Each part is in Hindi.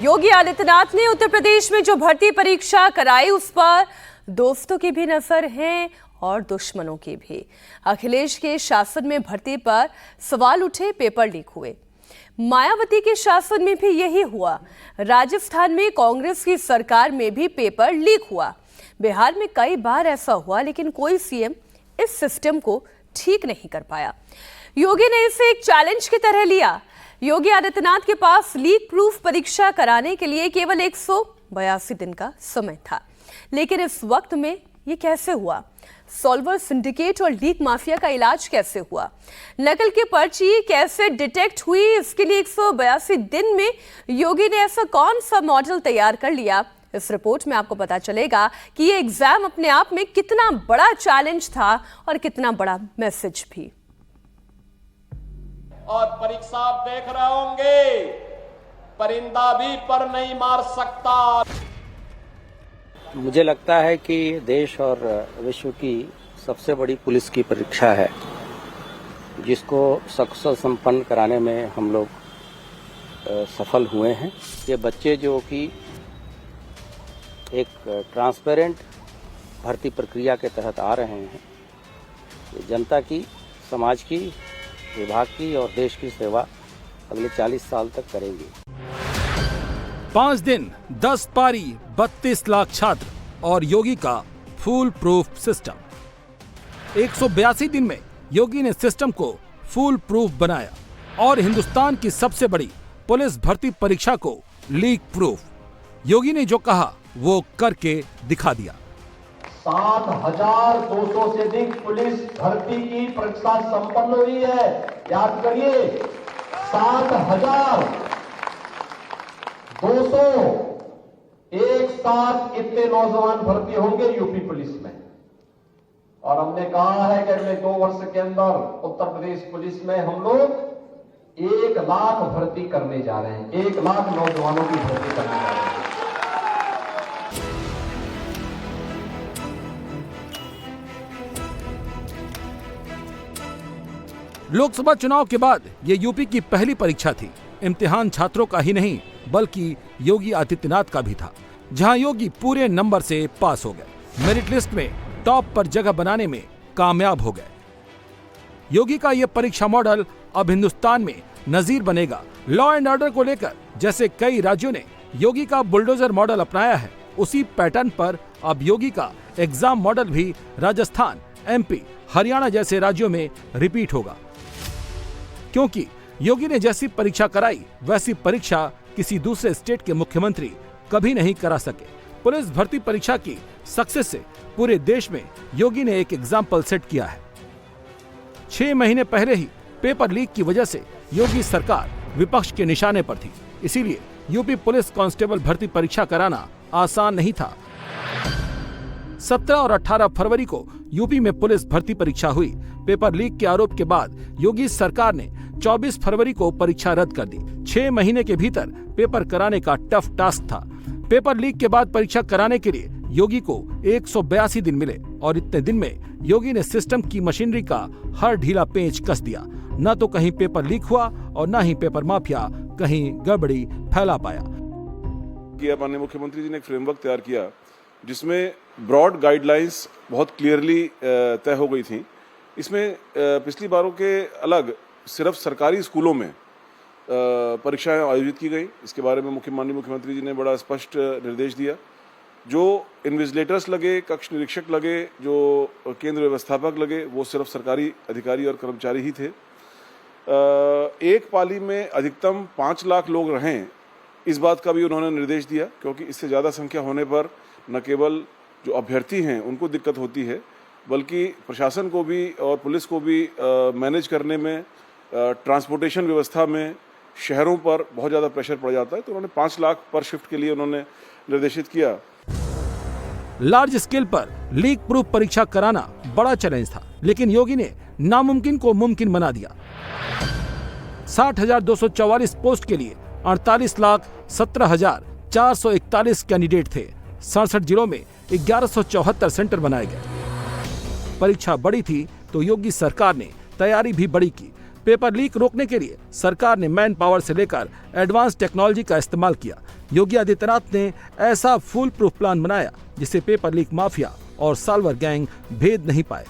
योगी आदित्यनाथ ने उत्तर प्रदेश में जो भर्ती परीक्षा कराई उस पर दोस्तों की भी नजर है और दुश्मनों की भी। अखिलेश के शासन में भर्ती पर सवाल उठे, पेपर लीक हुए। मायावती के शासन में भी यही हुआ। राजस्थान में कांग्रेस की सरकार में भी पेपर लीक हुआ। बिहार में कई बार ऐसा हुआ, लेकिन कोई सीएम इस सिस्टम को ठीक नहीं कर पाया। योगी ने इसे एक चैलेंज की तरह लिया। योगी आदित्यनाथ के पास लीक प्रूफ परीक्षा कराने के लिए केवल 182 दिन का समय था, लेकिन इस वक्त में ये कैसे हुआ? सॉल्वर सिंडिकेट और लीक माफिया का इलाज कैसे हुआ? नकल की पर्ची कैसे डिटेक्ट हुई? इसके लिए 182 दिन में योगी ने ऐसा कौन सा मॉडल तैयार कर लिया? इस रिपोर्ट में आपको पता चलेगा कि ये एग्जाम अपने आप में कितना बड़ा चैलेंज था और कितना बड़ा मैसेज भी। और परीक्षा आप देख रहे होंगे, परिंदा भी पर नहीं मार सकता। मुझे लगता है कि देश और विश्व की सबसे बड़ी पुलिस की परीक्षा है, जिसको सकुशल संपन्न कराने में हम लोग सफल हुए हैं। ये बच्चे जो कि एक ट्रांसपेरेंट भर्ती प्रक्रिया के तहत आ रहे हैं, ये जनता की, समाज की, विभाग की और देश की सेवा अगले 40 साल तक करेंगे। 5 दिन, 10 पारी, 32 लाख छात्र और योगी का फुल प्रूफ सिस्टम। 182 दिन में योगी ने सिस्टम को फुल प्रूफ बनाया और हिंदुस्तान की सबसे बड़ी पुलिस भर्ती परीक्षा को लीक प्रूफ। योगी ने जो कहा वो करके दिखा दिया। 7,200 से अधिक पुलिस भर्ती की परीक्षा संपन्न हुई है। याद करिए, 7,200 एक साथ इतने नौजवान भर्ती होंगे यूपी पुलिस में। और हमने कहा है कि अगले 2 वर्ष के अंदर उत्तर प्रदेश पुलिस में हम लोग 1 लाख भर्ती करने जा रहे हैं। 1 लाख नौजवानों की भर्ती करने जा रहे हैं। लोकसभा चुनाव के बाद ये यूपी की पहली परीक्षा थी। इम्तिहान छात्रों का ही नहीं बल्कि योगी आदित्यनाथ का भी था, जहां योगी पूरे नंबर से पास हो गए। मेरिट लिस्ट में टॉप पर जगह बनाने में कामयाब हो गए। योगी का ये परीक्षा मॉडल अब हिंदुस्तान में नजीर बनेगा। लॉ एंड ऑर्डर को लेकर जैसे कई राज्यों ने योगी का बुलडोजर मॉडल अपनाया है, उसी पैटर्न पर अब योगी का एग्जाम मॉडल भी राजस्थान, एमपी, हरियाणा जैसे राज्यों में रिपीट होगा। क्योंकि योगी ने जैसी परीक्षा कराई वैसी परीक्षा किसी दूसरे स्टेट के मुख्यमंत्री कभी नहीं करा सके। पुलिस भर्ती परीक्षा की सक्सेस से पूरे देश में योगी ने एक एग्जाम्पल सेट किया है। 6 महीने पहले ही पेपर लीक की वजह से योगी सरकार विपक्ष के निशाने पर थी। इसीलिए यूपी पुलिस कांस्टेबल भर्ती परीक्षा कराना आसान नहीं था। 17 और 18 फरवरी को यूपी में पुलिस भर्ती परीक्षा हुई। पेपर लीक के आरोप के बाद योगी सरकार ने 24 फरवरी को परीक्षा रद्द कर दी। 6 महीने के भीतर पेपर कराने का टफ टास्क था। पेपर लीक के बाद परीक्षा कराने के लिए योगी को 182 दिन मिले और इतने दिन में योगी ने सिस्टम की मशीनरी का हर ढीला पेंच कस दिया। न तो कहीं पेपर लीक हुआ और न ही पेपर माफिया कहीं गड़बड़ी फैला पाया। माननीय मुख्यमंत्री जी ने एक फ्रेमवर्क तैयार किया, जिसमें ब्रॉड गाइडलाइंस बहुत क्लियरली तय हो गई थी। इसमें पिछली बारों के अलग सिर्फ सरकारी स्कूलों में परीक्षाएं आयोजित की गई। इसके बारे में माननीय मुख्यमंत्री जी ने बड़ा स्पष्ट निर्देश दिया। जो इन्विजिलेटर्स लगे, कक्ष निरीक्षक लगे, जो केंद्र व्यवस्थापक लगे, वो सिर्फ सरकारी अधिकारी और कर्मचारी ही थे। एक पाली में अधिकतम 5 लाख लोग रहें, इस बात का भी उन्होंने निर्देश दिया, क्योंकि इससे ज़्यादा संख्या होने पर न केवल जो अभ्यर्थी हैं उनको दिक्कत होती है, बल्कि प्रशासन को भी और पुलिस को भी मैनेज करने में, ट्रांसपोर्टेशन व्यवस्था में शहरों पर बहुत ज़्यादा प्रेशर पड़ जाता है। तो उन्होंने 5 लाख पर शिफ्ट के लिए उन्होंने निर्देशित किया। लार्ज स्केल पर लीक प्रूफ परीक्षा कराना बड़ा चैलेंज था, लेकिन योगी ने नामुमकिन को मुमकिन बना दिया। 60,244 पोस्ट के लिए 48,17,441 कैंडिडेट थे। 67 जिलों में 1174 सेंटर बनाए गए। परीक्षा बड़ी थी तो योगी सरकार ने तैयारी भी बड़ी की। पेपर लीक रोकने के लिए सरकार ने मैन पावर से लेकर एडवांस टेक्नोलॉजी का इस्तेमाल किया। योगी आदित्यनाथ ने ऐसा फुल प्रूफ प्लान बनाया जिसे पेपर लीक माफिया और साल्वर गैंग भेद नहीं पाए।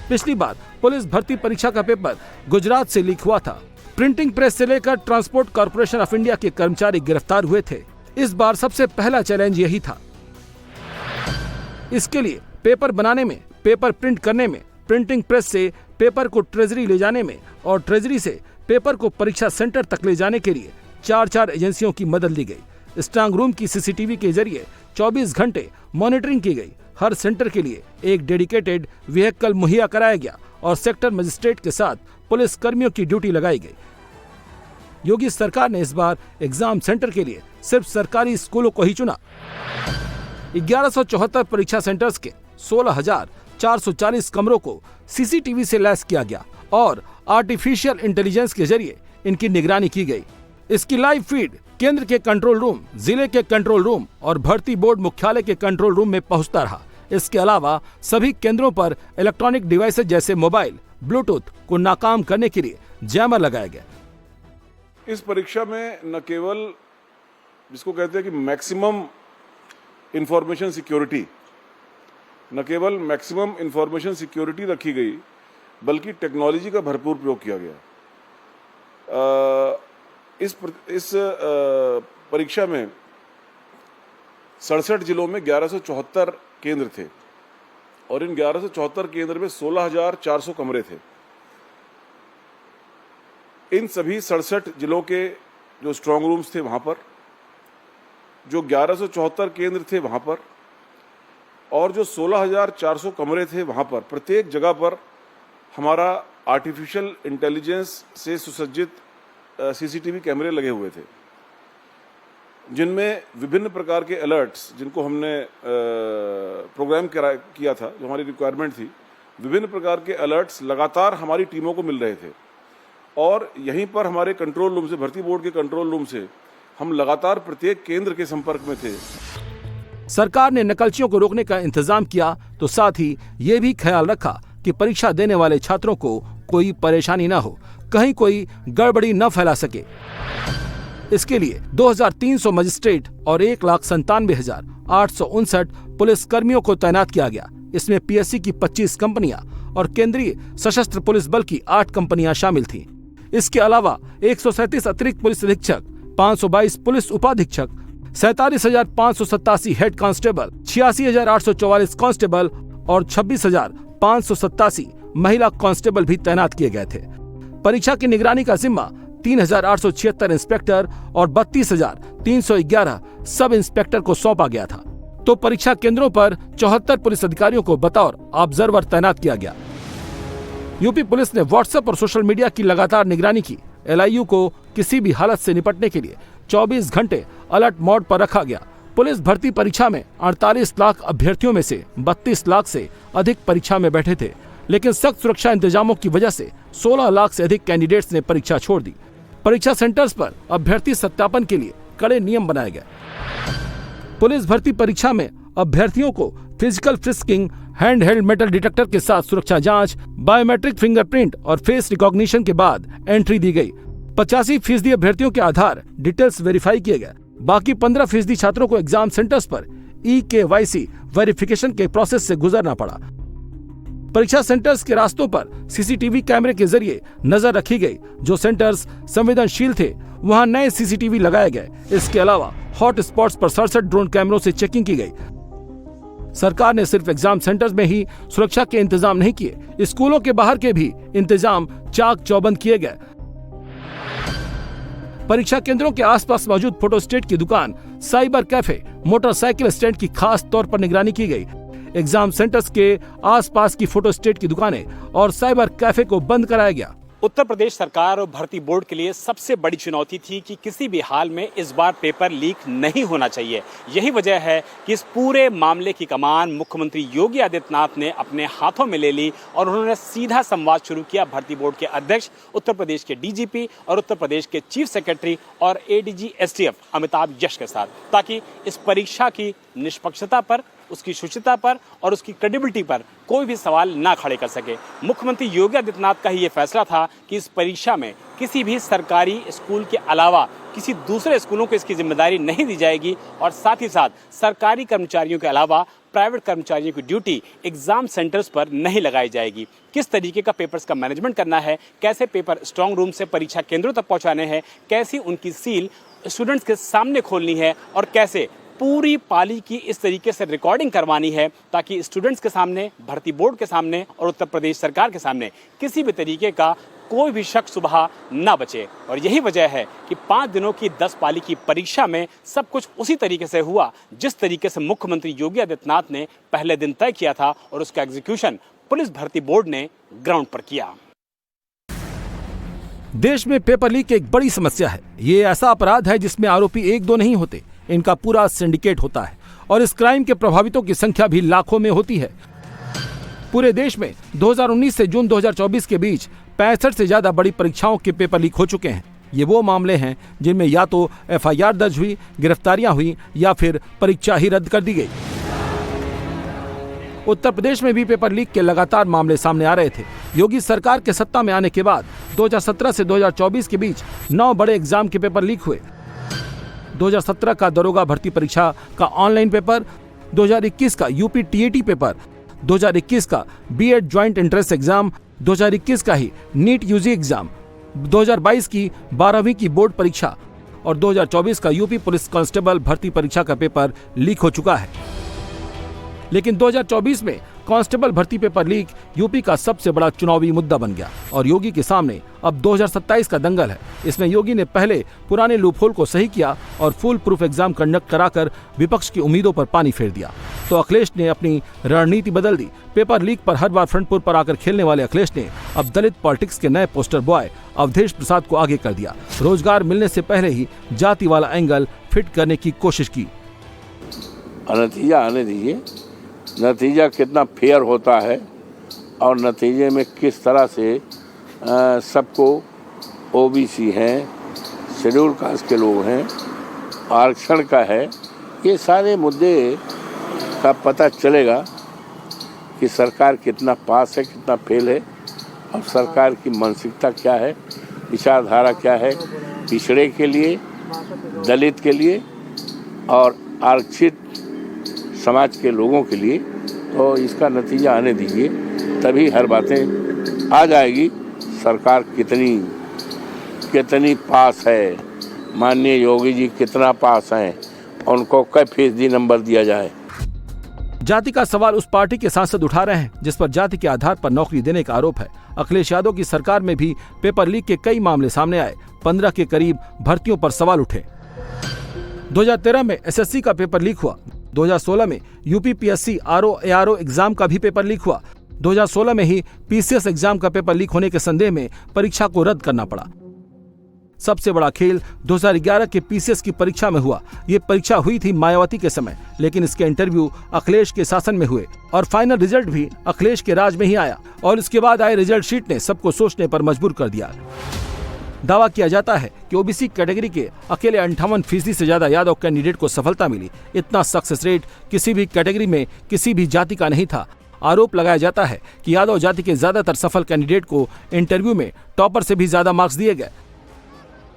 पिछली बार पुलिस भर्ती परीक्षा का पेपर गुजरात से लीक हुआ था। प्रिंटिंग प्रेस से लेकर ट्रांसपोर्ट कॉर्पोरेशन ऑफ इंडिया के कर्मचारी गिरफ्तार हुए थे। इस बार सबसे पहला चैलेंज यही था। इसके लिए पेपर बनाने में, पेपर प्रिंट करने में, प्रिंटिंग प्रेस से पेपर को ट्रेजरी ले जाने में और ट्रेजरी से पेपर को परीक्षा सेंटर तक ले जाने के लिए 4 एजेंसियों की मदद ली गई। स्ट्रांग रूम की सीसीटीवी के जरिए 24 घंटे मॉनिटरिंग की गई। हर सेंटर के लिए एक डेडिकेटेड व्हीकल मुहैया कराया गया और सेक्टर मजिस्ट्रेट के साथ पुलिस कर्मियों की ड्यूटी लगाई गई। योगी सरकार ने इस बार एग्जाम सेंटर के लिए सिर्फ सरकारी स्कूलों को ही चुना। 1174 परीक्षा सेंटर्स के 16,440 कमरों को सीसीटीवी से लैस किया गया और आर्टिफिशियल इंटेलिजेंस के जरिए इनकी निगरानी की गई। इसकी लाइव फीड केंद्र के कंट्रोल रूम, जिले के कंट्रोल रूम और भर्ती बोर्ड मुख्यालय के कंट्रोल रूम में पहुंचता रहा। इसके अलावा सभी केंद्रों पर इलेक्ट्रॉनिक डिवाइसेज जैसे मोबाइल, ब्लूटूथ को नाकाम करने के लिए जैमर लगाया गया। इस परीक्षा में न केवल जिसको कहते हैं कि मैक्सिमम इंफॉर्मेशन सिक्योरिटी, न केवल मैक्सिमम इंफॉर्मेशन सिक्योरिटी रखी गई, बल्कि टेक्नोलॉजी का भरपूर प्रयोग किया गया। इस परीक्षा में 67 जिलों में 1174 केंद्र थे और इन 1174 केंद्र में 16,400 कमरे थे। इन सभी 67 जिलों के जो स्ट्रांग रूम्स थे वहां पर, जो 1174 केंद्र थे वहां पर और जो 16,400 कमरे थे वहां पर, प्रत्येक जगह पर हमारा आर्टिफिशियल इंटेलिजेंस से सुसज्जित सीसीटीवी कैमरे लगे हुए थे, जिनमें विभिन्न प्रकार के अलर्ट्स, जिनको हमने प्रोग्राम किया था, जो हमारी रिक्वायरमेंट थी, विभिन्न प्रकार के अलर्ट्स लगातार हमारी टीमों को मिल रहे थे। और यहीं पर हमारे कंट्रोल रूम से, भर्ती बोर्ड के कंट्रोल रूम से हम लगातार प्रत्येक केंद्र के संपर्क में थे। सरकार ने नकलचियों को रोकने का इंतजाम किया तो साथ ही ये भी ख्याल रखा कि परीक्षा देने वाले छात्रों को कोई परेशानी न हो, कहीं कोई गड़बड़ी न फैला सके। इसके लिए 2,300 मजिस्ट्रेट और 1,97,859 पुलिस कर्मियों को तैनात किया गया। इसमें पीएससी की 25 कंपनियां और केंद्रीय सशस्त्र पुलिस बल की 8 कंपनियां शामिल थीं। इसके अलावा 137 अतिरिक्त पुलिस अधीक्षक, 522 पुलिस उपाधीक्षक, 47,587 हेड कांस्टेबल, 86,844 कांस्टेबल और 26,587 महिला कांस्टेबल भी तैनात किए गए थे। परीक्षा की निगरानी का जिम्मा 3,876 इंस्पेक्टर और 32,311 सब इंस्पेक्टर को सौंपा गया था। तो परीक्षा केंद्रों पर 74 पुलिस अधिकारियों को बतौर ऑब्जर्वर तैनात किया गया। यूपी पुलिस ने व्हाट्सएप और सोशल मीडिया की लगातार निगरानी की। एलआईयू को किसी भी हालत से निपटने के लिए 24 घंटे अलर्ट मोड पर रखा गया। पुलिस भर्ती परीक्षा में 48 लाख अभ्यर्थियों में से 32 लाख से अधिक परीक्षा में बैठे थे, लेकिन सख्त सुरक्षा इंतजामों की वजह से 16 लाख से अधिक कैंडिडेट्स ने परीक्षा छोड़ दी। परीक्षा सेंटर्स पर अभ्यर्थी सत्यापन के लिए कड़े नियम बनाए गए। पुलिस भर्ती परीक्षा में अभ्यर्थियों को physical frisking, hand held metal detector के साथ सुरक्षा जांच, बायोमेट्रिक फिंगरप्रिंट और फेस रिकॉग्निशन के बाद एंट्री दी गई। 85% अभ्यर्थियों के आधार डिटेल्स वेरीफाई किए गए। बाकी 15% छात्रों को एग्जाम सेंटर्स पर EKYC वेरिफिकेशन के प्रोसेस से गुजरना पड़ा। परीक्षा सेंटर्स के रास्तों पर सीसीटीवी कैमरे के जरिए नजर रखी गई। जो सेंटर्स संवेदनशील थे वहां नए सीसीटीवी लगाए गए। इसके अलावा हॉट स्पॉट्स पर 67 ड्रोन कैमरों से चेकिंग की गई। सरकार ने सिर्फ एग्जाम सेंटर्स में ही सुरक्षा के इंतजाम नहीं किए, स्कूलों के बाहर के भी इंतजाम चाक चौबंद किए गए। परीक्षा केंद्रों के आसपास मौजूद फोटोस्टेट की दुकान, साइबर कैफे, मोटरसाइकिल स्टैंड की खास तौर पर निगरानी की गई। एग्जाम सेंटर्स के आसपास की फोटोस्टेट की दुकानें और साइबर कैफे को बंद कराया गया। उत्तर प्रदेश सरकार और भर्ती बोर्ड के लिए सबसे बड़ी चुनौती थी कि किसी भी हाल में इस बार पेपर लीक नहीं होना चाहिए। यही वजह है कि इस पूरे मामले की कमान मुख्यमंत्री योगी आदित्यनाथ ने अपने हाथों में ले ली और उन्होंने सीधा संवाद शुरू किया भर्ती बोर्ड के अध्यक्ष, उत्तर प्रदेश के डीजीपी और उत्तर प्रदेश के चीफ सेक्रेटरी और एडीजी एसटीएफ अमिताभ यश के साथ, ताकि इस परीक्षा की निष्पक्षता पर उसकी शुचिता पर और उसकी क्रेडिबिलिटी पर कोई भी सवाल ना खड़े कर सके। मुख्यमंत्री योगी आदित्यनाथ का ही ये फैसला था कि इस परीक्षा में किसी भी सरकारी स्कूल के अलावा किसी दूसरे स्कूलों को इसकी जिम्मेदारी नहीं दी जाएगी और साथ ही साथ सरकारी कर्मचारियों के अलावा प्राइवेट कर्मचारियों की ड्यूटी एग्जाम सेंटर्स पर नहीं लगाई जाएगी। किस तरीके का पेपर्स का मैनेजमेंट करना है, कैसे पेपर स्ट्रांग रूम से परीक्षा केंद्रों तक पहुंचाने हैं, कैसी उनकी सील स्टूडेंट्स के सामने खोलनी है और कैसे पूरी पाली की इस तरीके से रिकॉर्डिंग करवानी है ताकि स्टूडेंट्स के सामने, भर्ती बोर्ड के सामने और उत्तर प्रदेश सरकार के सामने किसी भी तरीके का कोई भी शक शुबहा ना बचे। और यही वजह है कि 5 दिनों की 10 पाली की परीक्षा में सब कुछ उसी तरीके से हुआ जिस तरीके से मुख्यमंत्री योगी आदित्यनाथ ने पहले दिन तय किया था और उसका एग्जीक्यूशन पुलिस भर्ती बोर्ड ने ग्राउंड पर किया। देश में पेपर लीक एक बड़ी समस्या है। ये ऐसा अपराध है जिसमें आरोपी 1-2 नहीं होते, इनका पूरा सिंडिकेट होता है और इस क्राइम के प्रभावितों की संख्या भी लाखों में होती है। पूरे देश में 2019 से जून 2024 के बीच 65 से ज्यादा बड़ी परीक्षाओं के पेपर लीक हो चुके हैं। ये वो मामले हैं जिनमें या तो FIR दर्ज हुई, गिरफ्तारियां हुई या फिर परीक्षा ही रद्द कर दी गई। उत्तर प्रदेश में भी पेपर लीक के लगातार मामले सामने आ रहे थे। योगी सरकार के सत्ता में आने के बाद 2017 से 2024 के बीच 9 बड़े एग्जाम के पेपर लीक हुए। 2017 का दरोगा भर्ती परीक्षा का ऑनलाइन पेपर, 2021 का यूपी TAT पेपर, 2021 का B.Ed ज्वाइंट एंट्रेंस एग्जाम, 2021 का ही नीट UG एग्जाम, 2022 की 12वीं की बोर्ड परीक्षा और 2024 का यूपी पुलिस कांस्टेबल भर्ती परीक्षा का पेपर लीक हो चुका है। लेकिन 2024 में कांस्टेबल भर्ती पेपर लीक यूपी का सबसे बड़ा चुनावी मुद्दा बन गया और योगी के सामने अब 2027 का दंगल है। इसमें योगी ने पहले पुराने लूपहोल को सही किया और फुल प्रूफ एग्जाम कंडक्ट कराकर विपक्ष की उम्मीदों पर पानी फेर दिया। तो अखिलेश ने अपनी रणनीति बदल दी। पेपर लीक पर हर बार फ्रंट पर आकर खेलने वाले अखिलेश ने अब दलित पॉलिटिक्स के नए पोस्टर बॉय अवधेश प्रसाद को आगे कर दिया। रोजगार मिलने से पहले ही जाति वाला एंगल फिट करने की कोशिश की। नतीजा आने दीजिए, नतीजा कितना फेयर होता है और नतीजे में किस तरह से सबको OBC हैं, शेड्यूल कास्ट के लोग हैं, आरक्षण का है, ये सारे मुद्दे का पता चलेगा कि सरकार कितना पास है, कितना फेल है और सरकार की मानसिकता क्या है, विचारधारा क्या है पिछड़े के लिए, दलित के लिए और आरक्षित समाज के लोगों के लिए। तो इसका नतीजा आने दीजिए, तभी हर बातें आ जाएगी। सरकार कितनी पास है, माननीय योगी जी कितना पास हैं, उनको कई फीसदी नंबर दिया जाए। जाति का सवाल उस पार्टी के सांसद उठा रहे हैं जिस पर जाति के आधार पर नौकरी देने का आरोप है। अखिलेश यादव की सरकार में भी पेपर लीक के कई मामले सामने आए। 15 के करीब भर्तियों पर सवाल उठे। 2013 में SSC का पेपर लीक हुआ। 2016 में UP PSC RO ARO exam का भी पेपर लीक हुआ। 2016 में ही PCS एग्जाम का पेपर लीक होने के संदेह में परीक्षा को रद्द करना पड़ा। सबसे बड़ा खेल 2011 के PCS की परीक्षा में हुआ। ये परीक्षा हुई थी मायावती के समय, लेकिन इसके इंटरव्यू अखिलेश के शासन में हुए और फाइनल रिजल्ट भी अखिलेश के राज में ही आया और इसके बाद आए रिजल्ट शीट ने सबको सोचने पर मजबूर कर दिया। दावा किया जाता है कि OBC कैटेगरी के अकेले 58% से ज्यादा यादव कैंडिडेट को सफलता मिली। इतना सक्सेस रेट किसी भी कैटेगरी में किसी भी जाति का नहीं था। आरोप लगाया जाता है कि यादव जाति के ज्यादातर सफल कैंडिडेट को इंटरव्यू में टॉपर से भी ज्यादा मार्क्स दिए गए।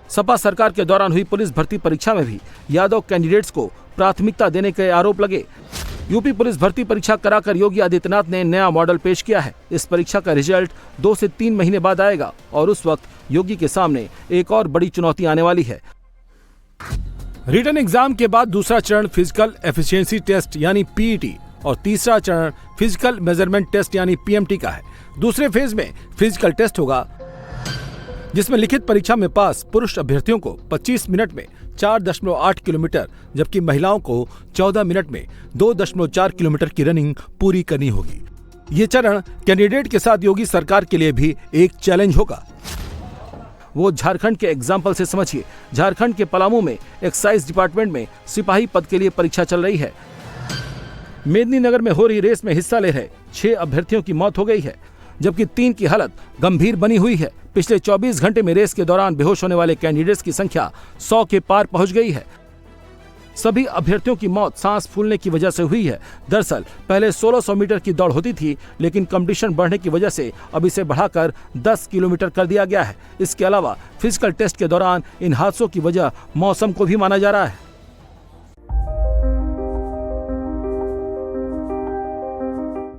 सपा सरकार के दौरान हुई पुलिस भर्ती परीक्षा में भी यादव कैंडिडेट्स को प्राथमिकता देने के आरोप लगे। यूपी पुलिस भर्ती परीक्षा कराकर योगी आदित्यनाथ ने नया मॉडल पेश किया है। इस परीक्षा का रिजल्ट 2 से 3 महीने बाद आएगा और उस वक्त योगी के सामने एक और बड़ी चुनौती आने वाली है। रिटन एग्जाम के बाद दूसरा चरण फिजिकल एफिशिएंसी टेस्ट यानी PET और तीसरा चरण फिजिकल मेजरमेंट टेस्ट यानी PMT का है। दूसरे फेज में फिजिकल टेस्ट होगा जिसमें लिखित परीक्षा में पास पुरुष अभ्यर्थियों को 25 मिनट में 4.8 किलोमीटर जबकि महिलाओं को 14 मिनट में 2.4 किलोमीटर की रनिंग पूरी करनी होगी। ये चरण कैंडिडेट के साथ योगी सरकार के लिए भी एक चैलेंज होगा। वो झारखंड के एग्जाम्पल से समझिए। झारखंड के पलामू में एक्साइज डिपार्टमेंट में सिपाही पद के लिए परीक्षा चल रही है। मेदिनीनगर में हो रही रेस में हिस्सा ले रहे 6 अभ्यर्थियों की मौत हो गई है जबकि 3 की हालत गंभीर बनी हुई है। पिछले 24 घंटे में रेस के दौरान बेहोश होने वाले कैंडिडेट्स की संख्या 100 के पार पहुंच गई है। सभी अभ्यर्थियों की मौत सांस फूलने की वजह से हुई है। दरअसल पहले 1600 मीटर की दौड़ होती थी, लेकिन कंपटीशन बढ़ने की वजह से अब इसे बढ़ाकर 10 किलोमीटर कर दिया गया है। इसके अलावा फिजिकल टेस्ट के दौरान इन हादसों की वजह मौसम को भी माना जा रहा है।